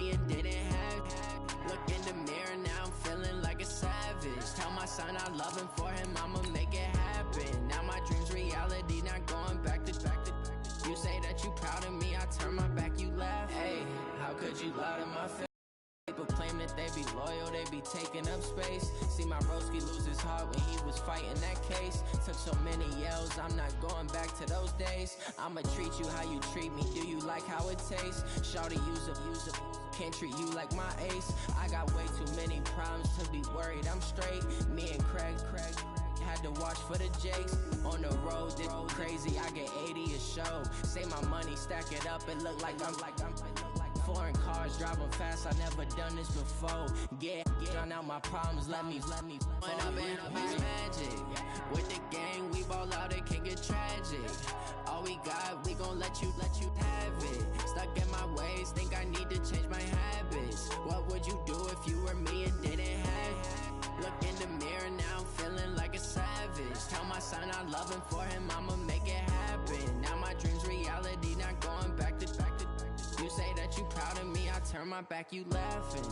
me and didn't have. Look in the mirror, now I'm feeling like a savage. Tell my son I love him, for him I'ma make it happen. Now my dream's reality, not going back to. You say that you proud of me, I turn my back, you laugh. Hey, how could you lie to my face? People claim that they be loyal, they be taking up space. See my broski lose his heart when he was fighting that case. Took so many yells, I'm not going back to those days. I'ma treat you how you treat me, do you like how it tastes? Shawty, use up, can't treat you like my ace. I got way too many problems to be worried, I'm straight. Me and Craig had to watch for the Jakes. On the road, this crazy, I get 80 a show. Say my money, stack it up, it look like I'm foreign cars, driving fast, I never done this before. Get drown out my problems, let me When I've been magic. With the gang, we ball out, it can get tragic. All we got, we gon' let you have it. Stuck in my ways, think I need to change my habits. What would you do if you were me and didn't have? Look in the mirror, now I'm feeling like a savage. Tell my son I love him, for him I'ma make it happen. Now my dream's reality, not going back to. You say that you proud of me, I turn my back, you laughing.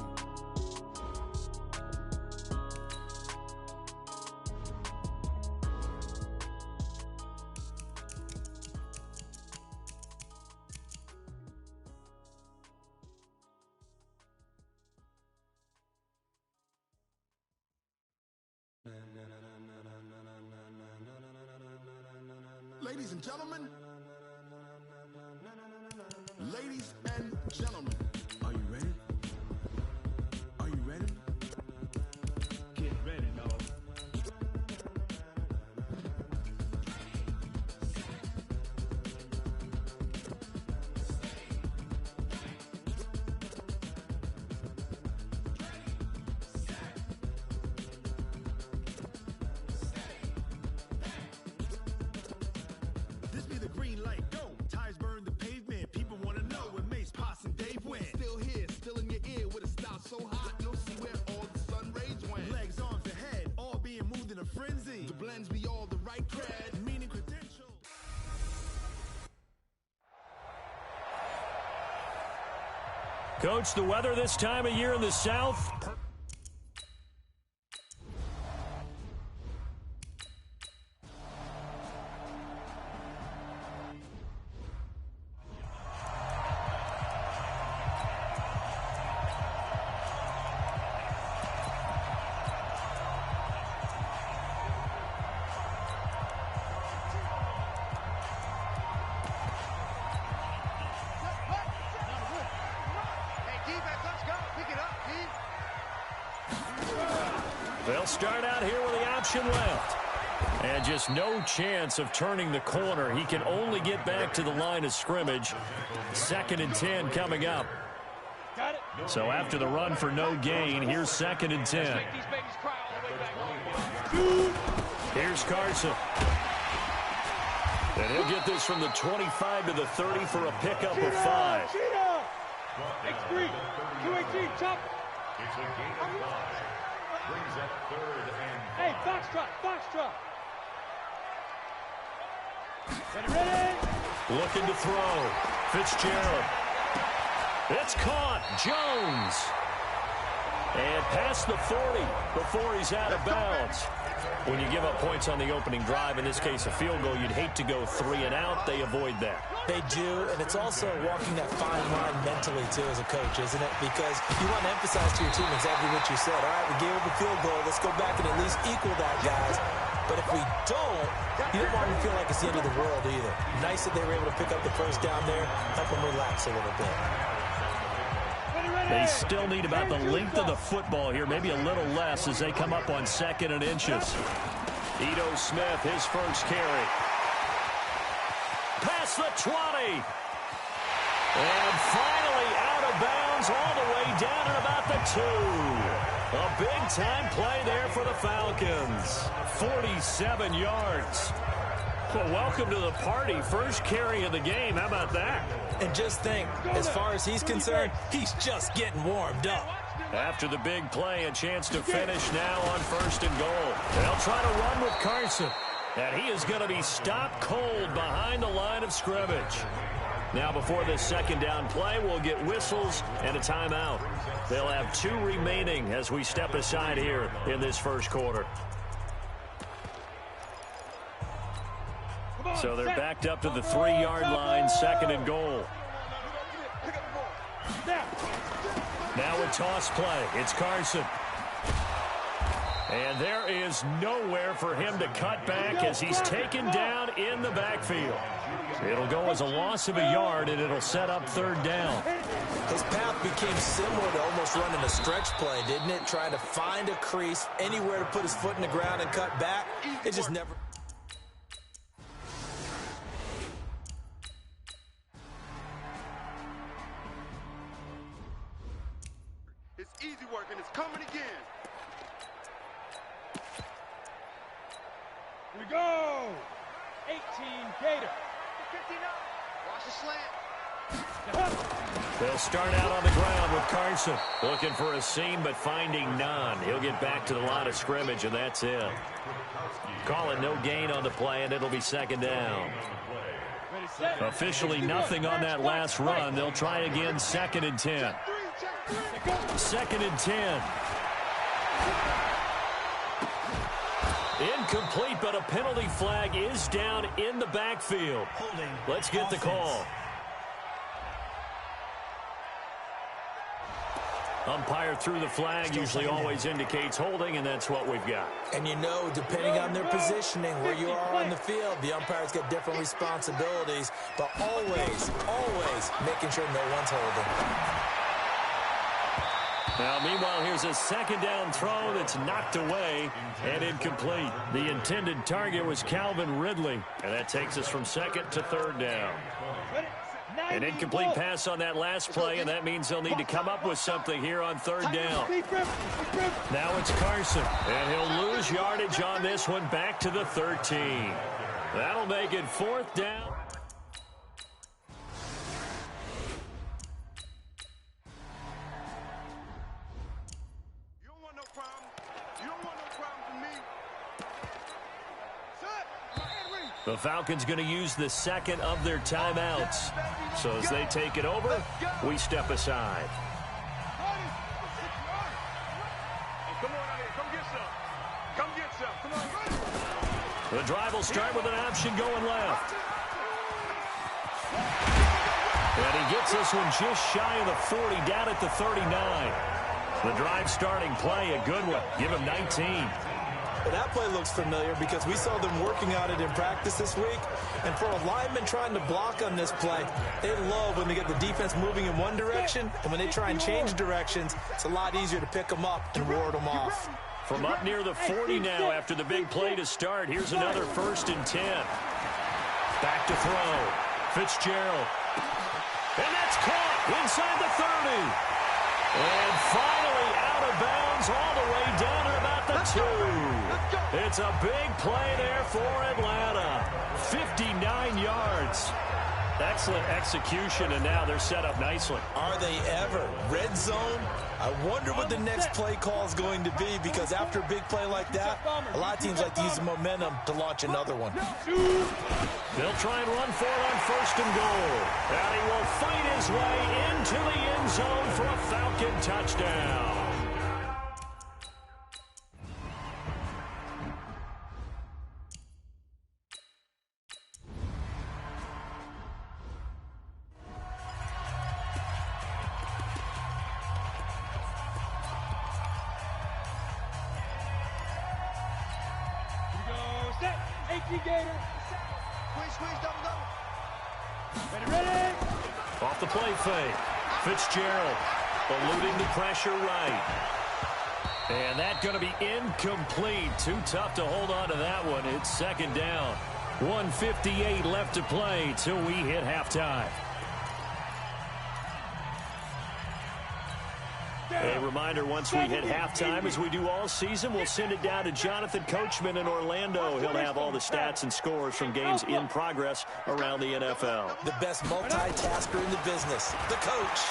Ladies and gentlemen, ladies and gentlemen, are you ready? Are you ready? Get ready, dog. This be the green light, go. Tires burn the pavement. People want to know where Mace, Posse, and Dave went. Still here, still in your ear with a style so hot. No see where all the sun rays went. Legs, arms, and head, all being moved in a frenzy. The blends be all the right cred, meaning credentials. Coach, the weather this time of year in the South. They'll start out here with the option left. And just no chance of turning the corner. He can only get back to the line of scrimmage. 2nd and 10 coming up. So after the run for no gain, here's 2nd and 10. Here's Carson. And he'll get this from the 25 to the 30 for a pickup of 5. X3, 218, chop. It's a gain of 5. Brings up 3rd and 5. Hey, foxtrot. Ready? Looking to throw. Fitzgerald. It's caught. Jones. And past the 40 before he's out of bounds. When you give up points on the opening drive, in this case a field goal, you'd hate to go 3 and out. They avoid that. They do, and it's also walking that fine line mentally, too, as a coach, isn't it? Because you want to emphasize to your team exactly what you said. All right, we gave up a field goal. Let's go back and at least equal that, guys. But if we don't, you don't want them to feel like it's the end of the world either. Nice that they were able to pick up the first down there, help them relax a little bit. They still need about the length of the football here, maybe a little less as they come up on 2nd and inches. Ito Smith, his first carry. Past the 20. And finally out of bounds all the way down at about the 2. A big-time play there for the Falcons. 47 yards. Well, welcome to the party. First carry of the game. How about that? And just think, as far as he's concerned, he's just getting warmed up. After the big play, a chance to finish now on 1st and goal. They'll try to run with Carson. And he is going to be stopped cold behind the line of scrimmage. Now before this second down play, we'll get whistles and a timeout. They'll have 2 remaining as we step aside here in this first quarter. So they're backed up to the 3-yard line, 2nd and goal. Now a toss play. It's Carson. And there is nowhere for him to cut back as he's taken down in the backfield. It'll go as a loss of a yard, and it'll set up 3rd down. His path became similar to almost running a stretch play, didn't it? Trying to find a crease, anywhere to put his foot in the ground and cut back. It just never... It's easy work, and it's coming again. Here we go. 18 Gator. 59. Watch the slant. They'll start out on the ground with Carson. Looking for a seam, but finding none. He'll get back to the line of scrimmage, and that's it. Call it no gain on the play, and it'll be 2nd down. Officially nothing on that last run. They'll try again, 2nd and 10. 2nd and 10. Incomplete, but a penalty flag is down in the backfield. Let's get the call. Umpire threw the flag, usually always indicates holding, and that's what we've got. And you know, depending on their positioning, where you are on the field, the umpires get different responsibilities, but always, always making sure no one's holding. Now, meanwhile, here's a 2nd down throw that's knocked away and incomplete. The intended target was Calvin Ridley, and that takes us from 2nd to 3rd down. An incomplete pass on that last play, and that means they'll need to come up with something here on 3rd down. Now it's Carson, and he'll lose yardage on this one back to the 13. That'll make it 4th down. The Falcons going to use the 2nd of their timeouts. So as they take it over, we step aside. Come on out here. Come get some. Come get some. Come on. The drive will start with an option going left. And he gets this one just shy of the 40, down at the 39. The drive starting play, a good one. Give him 19. Well, that play looks familiar because we saw them working on it in practice this week. And for a lineman trying to block on this play, they love when they get the defense moving in one direction. And when they try and change directions, it's a lot easier to pick them up and ward them off. From up near the 40 now after the big play to start, here's another 1st and 10. Back to throw. Fitzgerald. And that's caught inside the 30. And finally out of bounds all the way down at about the 2. It's a big play there for Atlanta. 59 yards. Excellent execution, and now they're set up nicely. Are they ever? Red zone? I wonder what the next play call is going to be, because after a big play like that, a lot of teams like to use the momentum to launch another one. They'll try and run for it on 1st and goal. And he will fight his way into the end zone for a Falcon touchdown. Gator. Squeeze, double. Ready. Off the play fake. Fitzgerald eluding the pressure right. And that's going to be incomplete. Too tough to hold on to that one. It's 2nd down. 1:58 left to play till we hit halftime. A reminder, once we hit halftime, as we do all season, we'll send it down to Jonathan Coachman in Orlando. He'll have all the stats and scores from games in progress around the NFL. The best multitasker in the business, the coach.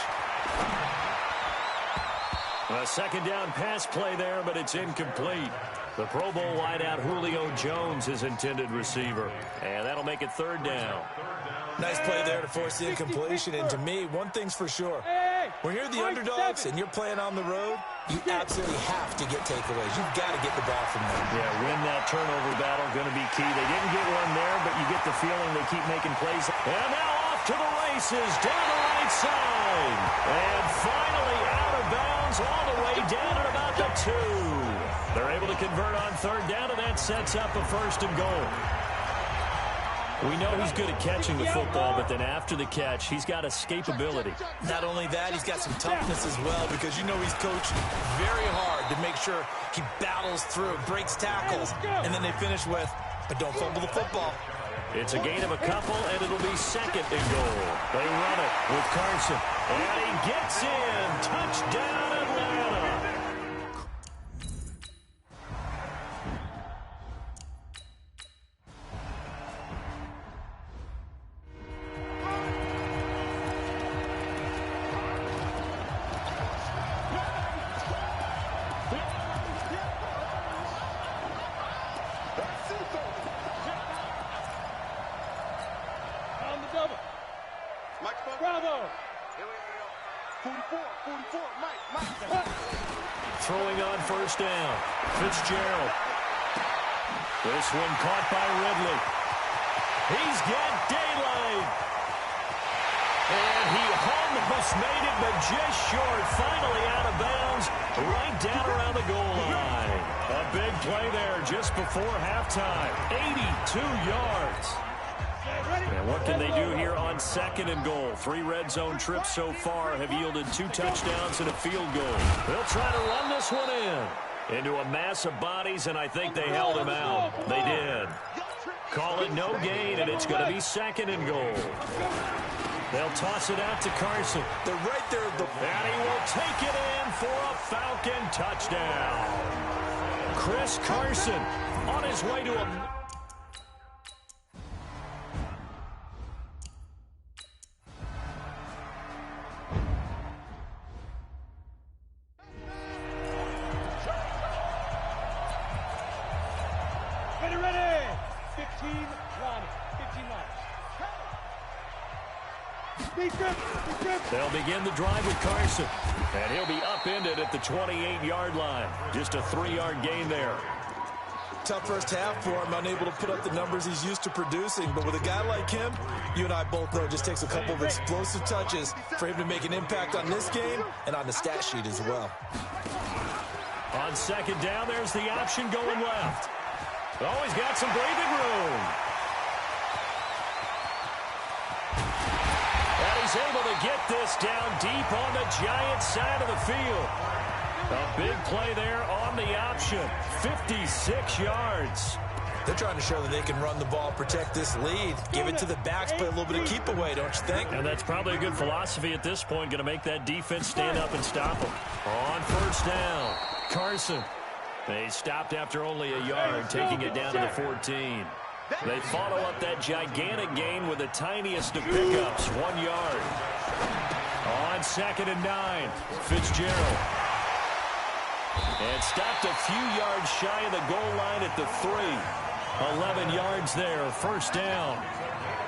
A 2nd down pass play there, but it's incomplete. The Pro Bowl wideout Julio Jones is intended receiver. And that'll make it 3rd down. Nice play there to force the incompletion. And to me, one thing's for sure. When you're the underdogs and you're playing on the road, you absolutely have to get takeaways. You've got to get the ball from them. Yeah, win that turnover battle, going to be key. They didn't get one there, but you get the feeling they keep making plays. And now off to the races, down the right side. And finally out of bounds all the way down at about the 2. They're able to convert on third down, and that sets up a 1st and goal. We know he's good at catching the football, but then after the catch, he's got escapability. Not only that, he's got some toughness as well, because you know he's coached very hard to make sure he battles through, breaks tackles, and then they finish with, but don't fumble the football. It's a gain of a couple, and it'll be 2nd and goal. They run it with Carson, and he gets in. Touchdown, Atlanta. Bravo! 44, Mike. Throwing on 1st down. Fitzgerald. This one caught by Ridley. He's got daylight. And he almost made it, but just short. Finally out of bounds, right down around the goal line. A big play there just before halftime. 82 yards. And what can they do here on 2nd and goal? 3 red zone trips so far have yielded 2 touchdowns and a field goal. They'll try to run this one into a mass of bodies, and I think they held him out. They did. Call it no gain, and it's going to be 2nd and goal. They'll toss it out to Carson. They're right there. And he will take it in for a Falcon touchdown. Chris Carson on his way to a... Ready! 15 line. 15 line. They'll begin the drive with Carson. And he'll be upended at the 28-yard line. Just a 3-yard gain there. Tough first half for him, unable to put up the numbers he's used to producing. But with a guy like him, you and I both know it just takes a couple of explosive touches for him to make an impact on this game and on the stat sheet as well. On 2nd down, there's the option going left. Oh, he's got some breathing room. And he's able to get this down deep on the Giants side of the field. A big play there on the option. 56 yards. They're trying to show that they can run the ball, protect this lead, give it to the backs, play a little bit of keep away, don't you think? And that's probably a good philosophy at this point, going to make that defense stand up and stop them. On 1st down, Carson. They stopped after only a yard, taking it down to the 14. They follow up that gigantic gain with the tiniest of pickups, 1 yard. On 2nd and 9, Fitzgerald. And stopped a few yards shy of the goal line at the 3. 11 yards there, 1st down.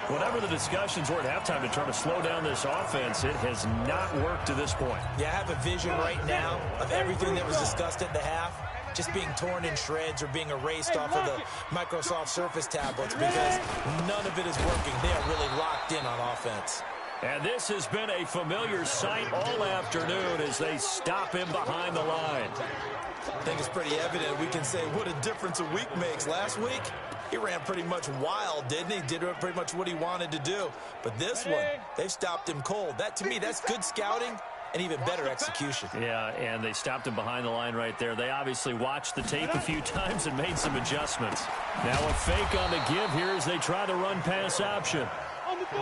Whatever the discussions were at halftime to try to slow down this offense, it has not worked to this point. Yeah, I have a vision right now of everything that was discussed at the half just being torn in shreds or being erased off of the Microsoft Surface tablets because none of it is working. They are really locked in on offense. And this has been a familiar sight all afternoon as they stop him behind the line. I think it's pretty evident. We can say what a difference a week makes. Last week, he ran pretty much wild, didn't he? Did pretty much what he wanted to do. But this one, they've stopped him cold. That, to me, that's good scouting and even better execution. Yeah, and they stopped him behind the line right there. They obviously watched the tape a few times and made some adjustments. Now a fake on the give here as they try to run pass option.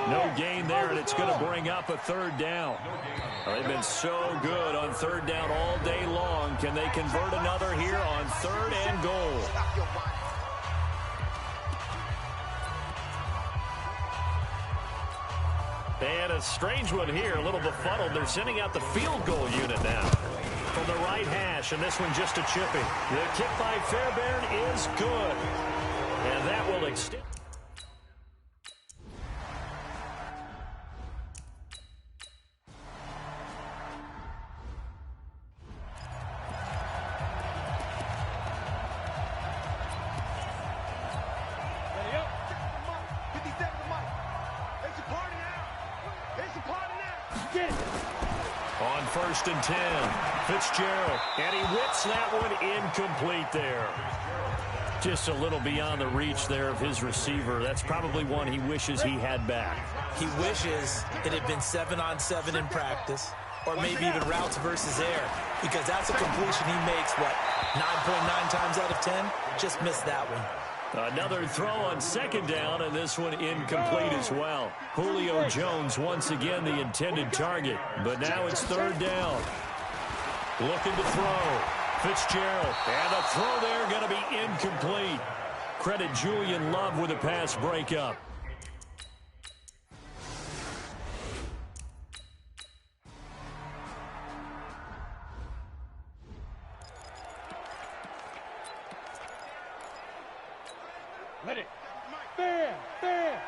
No gain there, and it's going to bring up a 3rd down. They've been so good on 3rd down all day long. Can they convert another here on 3rd and goal? And a strange one here, a little befuddled. They're sending out the field goal unit now from the right hash, and this one just a chipping. The kick by Fairbairn is good, and that will extend. first and 10. Fitzgerald, and he whips that one incomplete there. Just a little beyond the reach there of his receiver. That's probably one he wishes he had back. He wishes it had been 7-on-7 in practice, or maybe even routes versus air, because that's a completion he makes, 9.9 times out of 10? Just missed that one. Another throw on second down, and this one incomplete as well. Julio Jones once again the intended target, but now it's third down. Looking to throw. Fitzgerald, and the throw there going to be incomplete. Credit Julian Love with a pass breakup. Let it. Bam! Bam!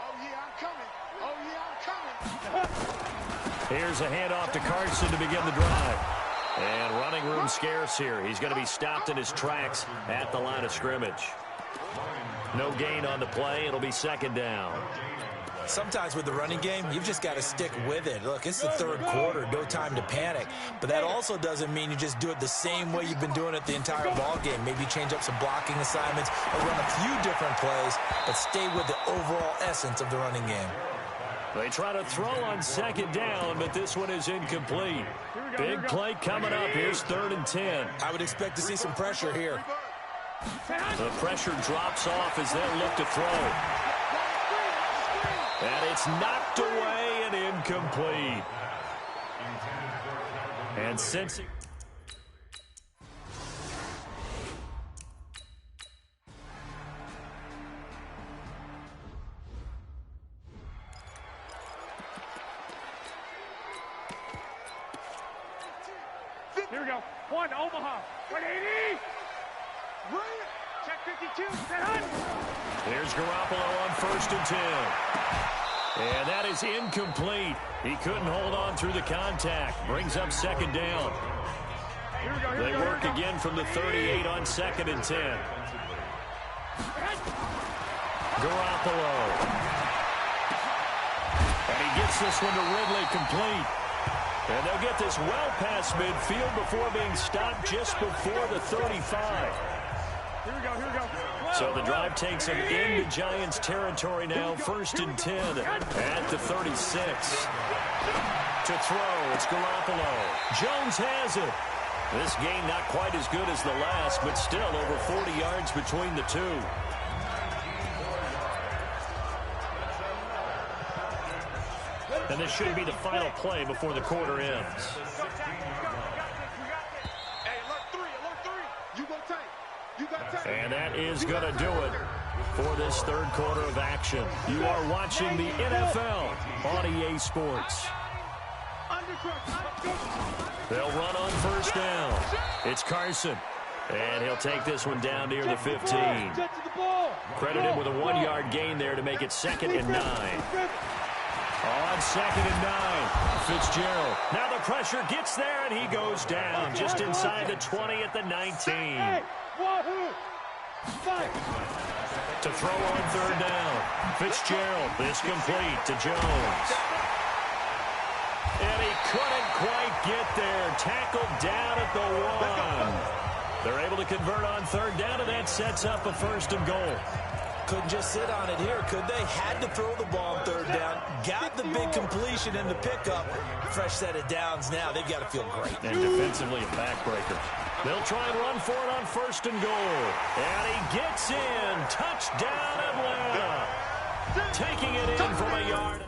Oh, yeah, I'm coming. Oh, yeah, I'm coming. Here's a handoff to Carson to begin the drive. And running room scarce here. He's going to be stopped in his tracks at the line of scrimmage. No gain on the play. It'll be second down. Sometimes with the running game, you've just got to stick with it. Look, it's the third quarter, no time to panic. But that also doesn't mean you just do it the same way you've been doing it the entire ball game. Maybe change up some blocking assignments or run a few different plays, but stay with the overall essence of the running game. They try to throw on second down, but this one is incomplete. Big play coming up. Here's 3rd and 10. I would expect to see some pressure here. The pressure drops off as they look to throw. And it's knocked away and incomplete. And since... Here we go. 1, Omaha. 180. Check 52. Set on. Here's Garoppolo on 1st and 10. And that is incomplete. He couldn't hold on through the contact. Brings up second down. Here we go. They work again from the 38 on 2nd and 10. Garoppolo. And he gets this one to Ridley complete. And they'll get this well past midfield before being stopped just before the 35. Here we go. Here we go. So the drive takes him into Giants territory now. 1st and 10 at the 36. To throw, it's Garoppolo. Jones has it. This game not quite as good as the last, but still over 40 yards between the two. And this should be the final play before the quarter ends. And that is going to do it for this third quarter of action. You are watching the NFL on EA Sports. They'll run on 1st down. It's Carson. And he'll take this one down near the 15. Credit him with a 1-yard gain there to make it 2nd and 9. On 2nd and 9, Fitzgerald. Now the pressure gets there, and he goes down just inside the 20 at the 19. To throw on 3rd down, Fitzgerald. This complete to Jones. And he couldn't quite get there. Tackled down at the 1. They're able to convert on 3rd down, and that sets up a 1st and goal. Couldn't just sit on it here, could they? Had to throw the ball on 3rd down. Got the big completion in the pickup. Fresh set of downs now. They've got to feel great. And defensively a backbreaker. They'll try and run for it on 1st and goal. And he gets in. Touchdown, Atlanta. Taking it in from a yard.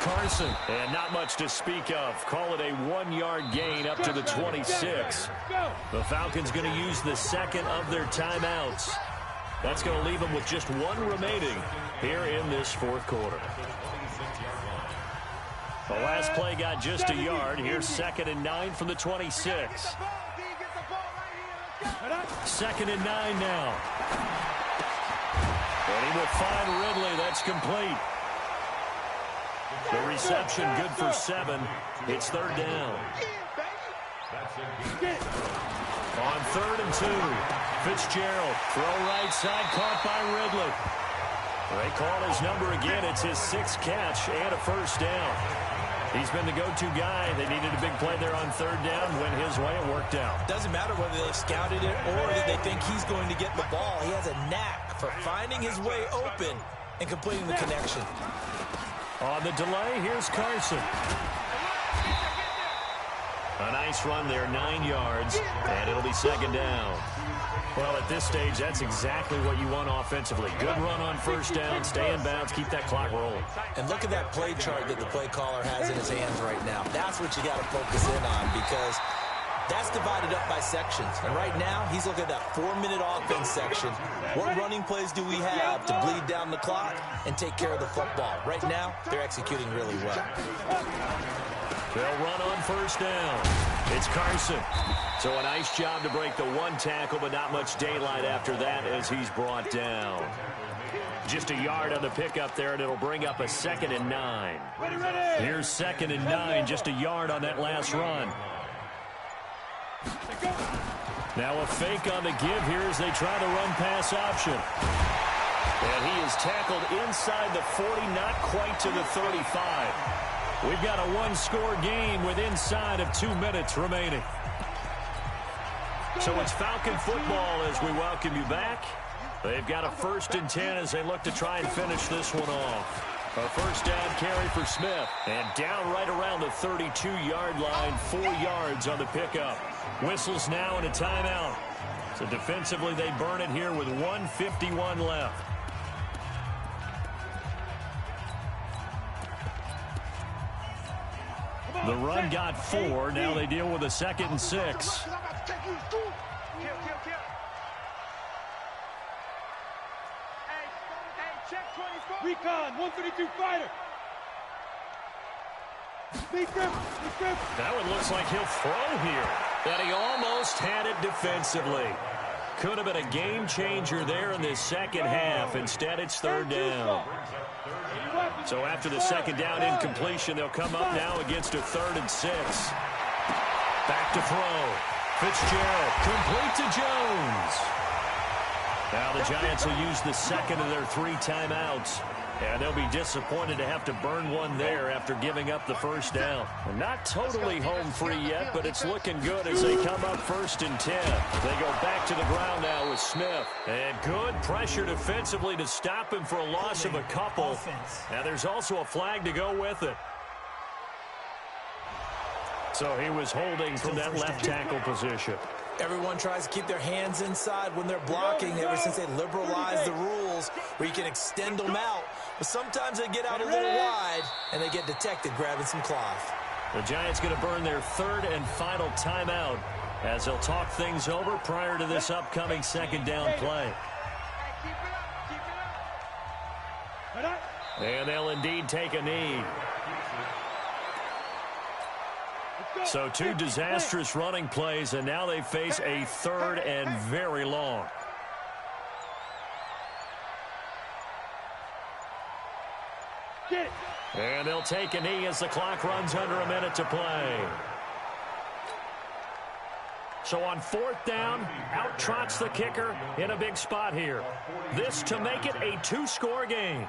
Carson. And not much to speak of. Call it a 1-yard gain up to the 26. The Falcons going to use the second of their timeouts. That's going to leave them with just one remaining here in this fourth quarter. The last play got just a yard. Here's 2nd and 9 from the 26. 2nd and 9 now. And he will find Ridley. That's complete. The reception good for 7. It's 3rd down. On 3rd and 2. Fitzgerald, throw right side, caught by Ridley. They call his number again. It's his 6th catch and a first down. He's been the go-to guy. They needed a big play there on 3rd down. Went his way. It worked out. Doesn't matter whether they scouted it or that they think he's going to get the ball. He has a knack for finding his way open and completing the connection. On the delay, here's Carson. A nice run there, 9 yards, and it'll be 2nd down. Well, at this stage, that's exactly what you want offensively. Good run on 1st down, stay in bounds, keep that clock rolling. And look at that play chart that the play caller has in his hands right now. That's what you got to focus in on, because that's divided up by sections. And right now, he's looking at that 4-minute offense section. What running plays do we have to bleed down the clock and take care of the football? Right now, they're executing really well. They'll run on 1st down. It's Carson. So a nice job to break the 1 tackle, but not much daylight after that as he's brought down. Just a yard on the pickup there, and it'll bring up a 2nd and 9. Here's 2nd and 9, just a yard on that last run. Now a fake on the give here as they try the run-pass option. And he is tackled inside the 40, not quite to the 35. We've got a 1-score game with inside of 2 minutes remaining. So it's Falcon football as we welcome you back. They've got a 1st and 10 as they look to try and finish this one off. A 1st down carry for Smith. And down right around the 32-yard line, 4 yards on the pickup. Whistles now and a timeout. So defensively they burn it here with 1:51 left. The run got 4. Now they deal with a 2nd and 6. Recon, 132 fighter. That one looks like he'll throw here. And he almost had it defensively. Could have been a game changer there in this second half. Instead, it's 3rd down. So after the 2nd down incompletion, they'll come up now against a 3rd and 6. Back to throw. Fitzgerald, complete to Jones. Now the Giants will use the 2nd of their 3 timeouts. And they'll be disappointed to have to burn one there after giving up the 1st down. Well, not totally home free yet, but it's looking good as they come up 1st and 10. They go back to the ground now with Smith. And good pressure defensively to stop him for a loss of a couple. Now there's also a flag to go with it. So he was holding from that left tackle position. Everyone tries to keep their hands inside when they're blocking ever since they liberalized the rules where you can extend them out. But sometimes they get out a little wide, and they get detected grabbing some cloth. The Giants going to burn their 3rd and final timeout as they'll talk things over prior to this upcoming 2nd down play. And they'll indeed take a knee. So 2 disastrous running plays, and now they face a 3rd and very long. And they'll take a knee as the clock runs under a minute to play. So on 4th down, out trots the kicker in a big spot here. This to make it a 2-score game.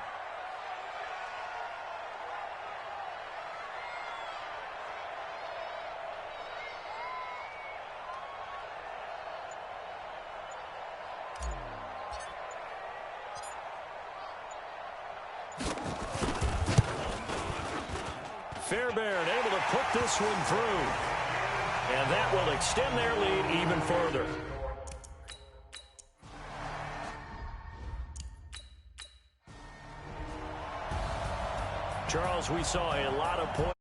Fairbairn able to put this one through. And that will extend their lead even further. Charles, we saw a lot of points.